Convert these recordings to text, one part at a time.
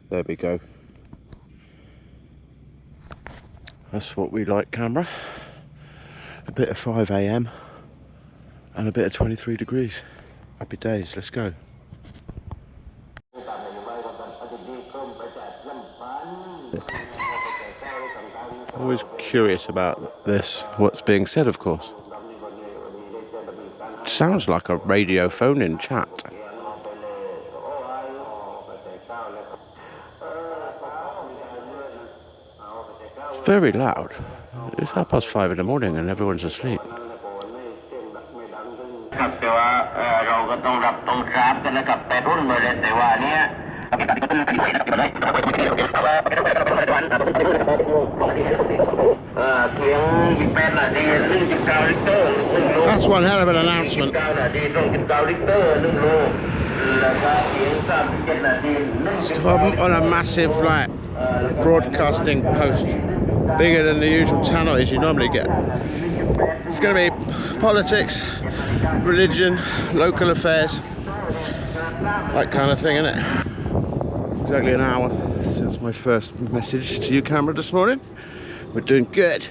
There we go. That's what we like, camera. A bit of 5 AM and a bit of 23 degrees. Happy days, let's go. Always curious about this, what's being said, of course. It sounds like a radio phone-in chat. It's very loud. It's 5:30 in the morning and everyone's asleep. That's one hell of an announcement. On a massive broadcasting post, bigger than the usual tannoys you normally get. It's going to be politics, religion, local affairs, that kind of thing, isn't it? Exactly an hour since my first message to you, camera, this morning. We're doing good.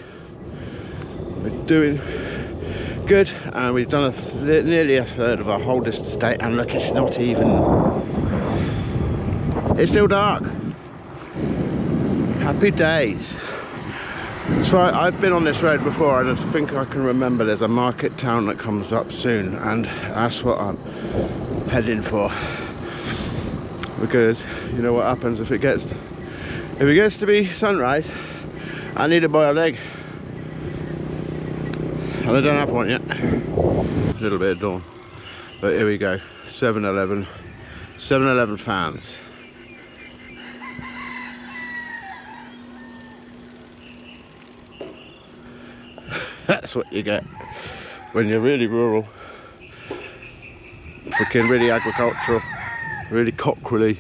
We're doing good, and we've done nearly a third of our whole distance today, and look, it's not even... It's still dark. Happy days. So I've been on this road before, and I think I can remember there's a market town that comes up soon, and that's what I'm heading for. Because you know what happens if it gets to be sunrise, I need a boiled egg. And I don't have one yet. A little bit of dawn. But here we go. 7-Eleven. 7-Eleven fans. That's what you get when you're really rural, freaking really agricultural, really cockerelly.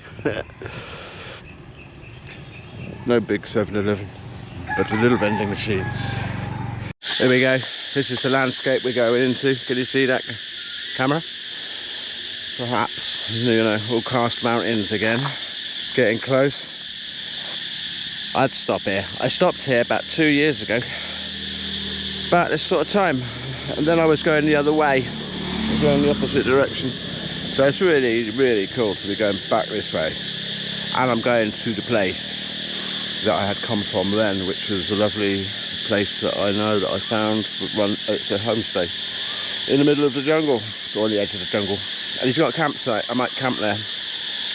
No big 7-Eleven, but the little vending machines. There we go. This is the landscape we're going into. Can you see that, camera? Perhaps, you know, all karst mountains again, getting close. I'd stop here. I stopped here about 2 years ago. About this sort of time, and then I was going the other way, going the opposite direction. So it's really, really cool to be going back this way. And I'm going to the place that I had come from then, which was a lovely place that I know that I found. It's a homestay in the middle of the jungle, or on the edge of the jungle. And he's got a campsite. I might camp there.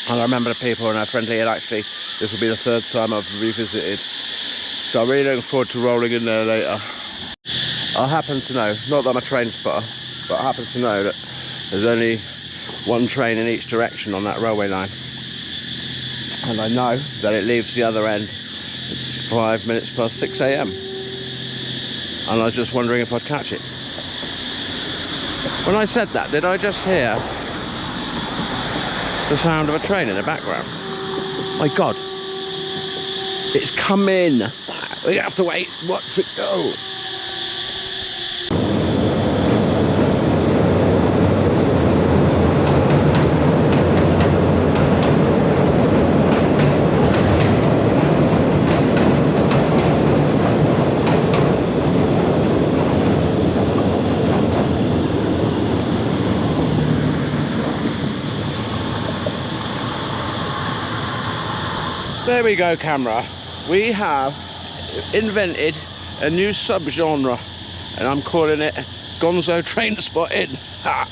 And I remember the people and how friendly, and actually this will be the third time I've revisited. So I'm really looking forward to rolling in there later. I happen to know, not that I'm a train spotter, but I happen to know that there's only one train in each direction on that railway line. And I know that it leaves the other end. It's 5 minutes past 6 AM. And I was just wondering if I'd catch it. When I said that, did I just hear the sound of a train in the background? My God. It's coming. We have to wait. Watch it go. There we go, camera. We have invented a new subgenre, and I'm calling it Gonzo train spotting. Ha!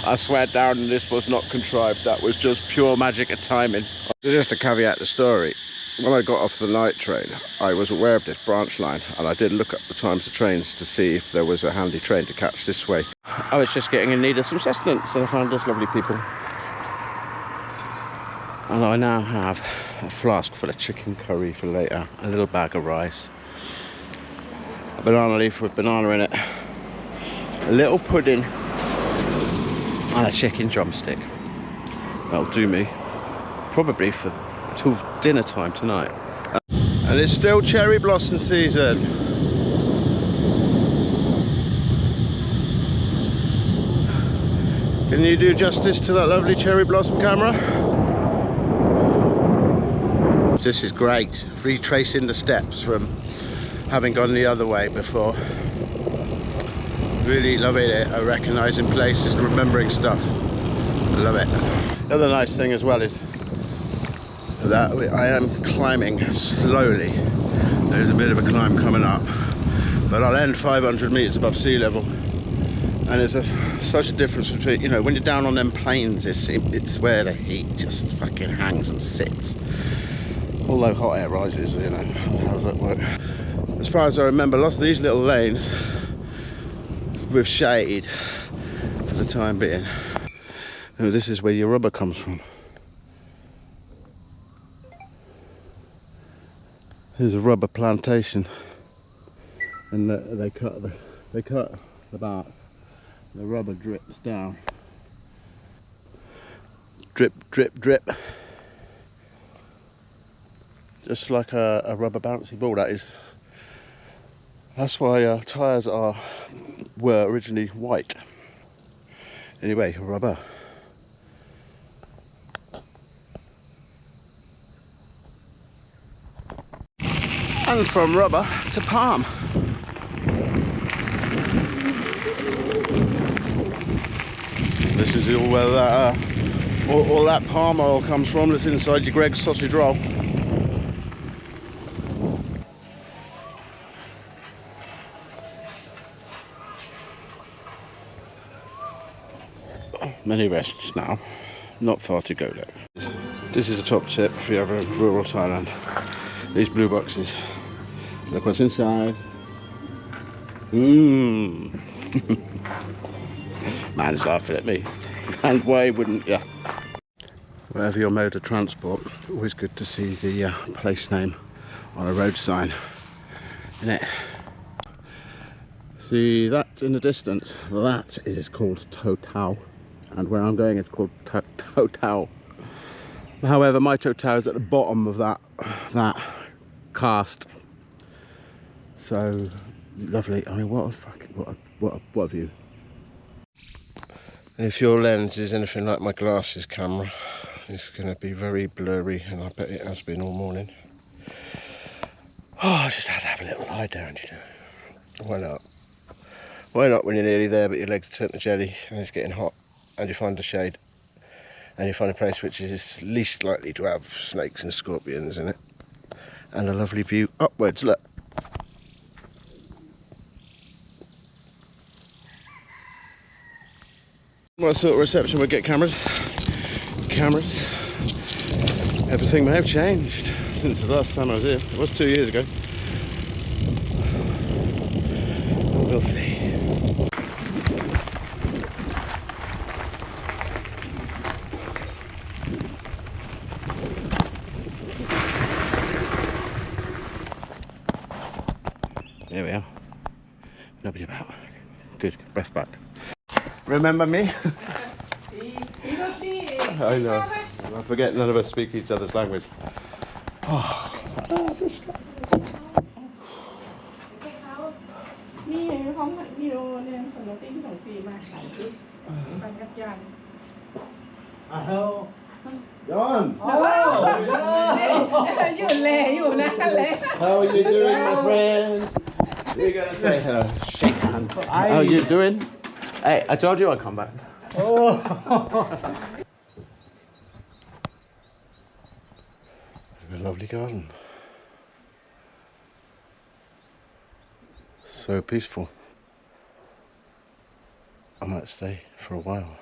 I swear down, this was not contrived. That was just pure magic of timing. Just to caveat the story, when I got off the night train, I was aware of this branch line, and I did look up the times of trains to see if there was a handy train to catch this way. I was just getting in need of some sustenance, and I found those lovely people. And I now have a flask full of chicken curry for later, a little bag of rice, a banana leaf with banana in it, a little pudding, and a chicken drumstick. That'll do me, probably for till dinner time tonight. And it's still cherry blossom season. Can you do justice to that lovely cherry blossom, camera? This is great, retracing the steps from having gone the other way before. Really loving it, recognising places and remembering stuff. I love it. The other nice thing as well is that I am climbing slowly. There's a bit of a climb coming up, but I'll end 500 metres above sea level. And there's such a difference between, you know, when you're down on them plains, it's where the heat just fucking hangs and sits. Although hot air rises, you know, how does that work? As far as I remember, lots of these little lanes with shade for the time being. And this is where your rubber comes from. Here's a rubber plantation, and they cut the bark. The rubber drips down. Drip, drip, drip. Just like a rubber bouncy ball, that is. That's why tyres were originally white. Anyway, rubber. And from rubber to palm. This is all where all that palm oil comes from that's inside your Greggs sausage roll. Many rests now, not far to go though. This is a top tip if you're ever in rural Thailand. These blue boxes. Look what's inside. Man's laughing at me. And why wouldn't you? Wherever your mode of transport, always good to see the place name on a road sign, isn't it? See that in the distance? That is called Toh Tao, and where I'm going is called Toh Tao. However, my Toh Tao is at the bottom of that cast. So lovely. I mean, what a view. If your lens is anything like my glasses camera, it's going to be very blurry, and I bet it has been all morning. Oh, I just had to have a little lie down, you know. Why not? Why not when you're nearly there but your legs turn to jelly and it's getting hot and you find a shade and you find a place which is least likely to have snakes and scorpions in it, and a lovely view upwards. Look. What sort of reception would get cameras? Everything may have changed since the last time I was here. It was 2 years ago. We'll see. There we are. Nobody about. Good, breath back. Remember me? I know. I forget none of us speak each other's language. Oh. Hello. John! Oh! How are you doing, my friend? You're gonna say hello. Shake hands. How are you doing? Hey, I told you I'd come back. Oh! A lovely garden. So peaceful. I might stay for a while.